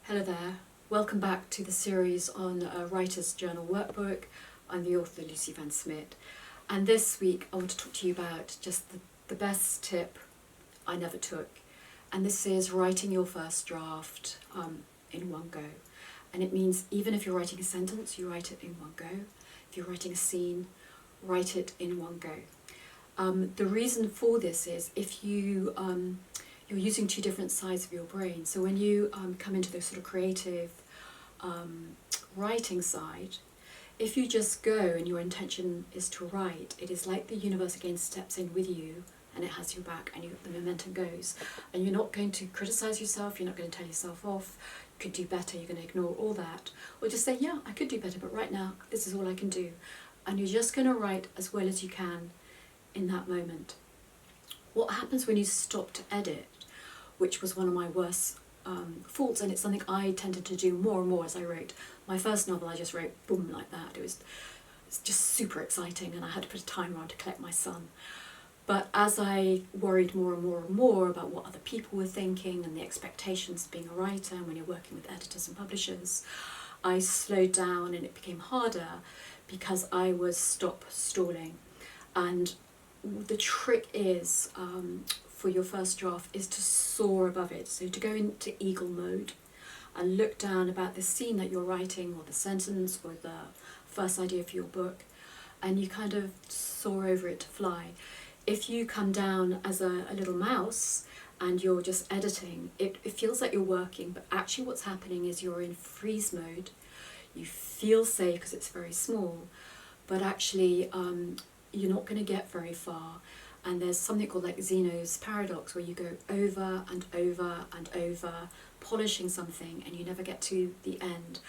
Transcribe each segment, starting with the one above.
Hello there, welcome back to the series on Writer's Journal Workbook. I'm the author Lucy Van Smit, and this week I want to talk to you about just the best tip I never took, and this is writing your first draft in one go. And it means even if you're writing a sentence, you write it in one go. If you're writing a scene, write it in one go. The reason for this is if you're using two different sides of your brain. So when you come into the sort of creative writing side, if you just go and your intention is to write, it is like the universe again steps in with you and it has your back and the momentum goes. And you're not going to criticize yourself, you're not going to tell yourself off, you could do better, you're going to ignore all that. Or just say, yeah, I could do better, but right now, this is all I can do. And you're just going to write as well as you can in that moment. What happens when you stop to edit, which was one of my worst faults, and it's something I tended to do more and more as I wrote. My first novel I just wrote boom like that. It's just super exciting and I had to put a timer on to collect my son. But as I worried more and more and more about what other people were thinking and the expectations of being a writer and when you're working with editors and publishers, I slowed down and it became harder because I was stalling. And the trick is for your first draft is to soar above it. So to go into eagle mode and look down about the scene that you're writing or the sentence or the first idea for your book, and you kind of soar over it to fly. If you come down as a little mouse and you're just editing, it feels like you're working, but actually what's happening is you're in freeze mode. You feel safe because it's very small, but actually you're not going to get very far. And there's something called like Zeno's paradox, where you go over and over and over polishing something and you never get to the end.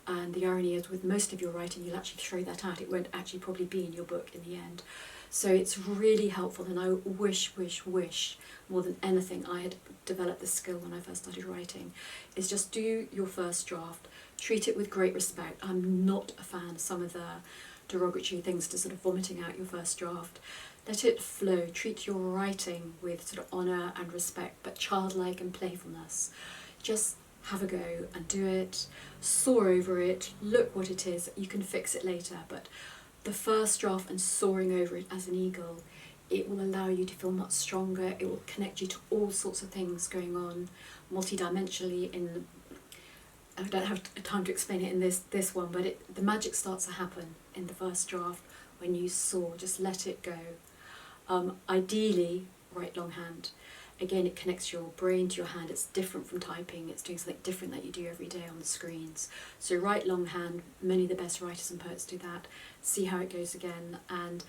And the irony is with most of your writing you'll actually throw that out. It won't actually probably be in your book in the end. So it's really helpful, and I wish more than anything I had developed this skill when I first started writing, is just do your first draft, treat it with great respect. I'm not a fan of some of the derogatory things to sort of vomiting out your first draft. Let it flow, treat your writing with sort of honour and respect, but childlike and playfulness. Just have a go and do it, soar over it, look what it is, you can fix it later, but the first draft and soaring over it as an eagle, it will allow you to feel much stronger, it will connect you to all sorts of things going on multidimensionally in, I don't have time to explain it in this one, but the magic starts to happen in the first draft when you soar. Just let it go. Ideally, write longhand. Again, it connects your brain to your hand. It's different from typing. It's doing something different that you do every day on the screens. So write longhand. Many of the best writers and poets do that. See how it goes again and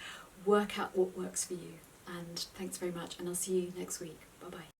work out what works for you. And thanks very much, and I'll see you next week. Bye-bye.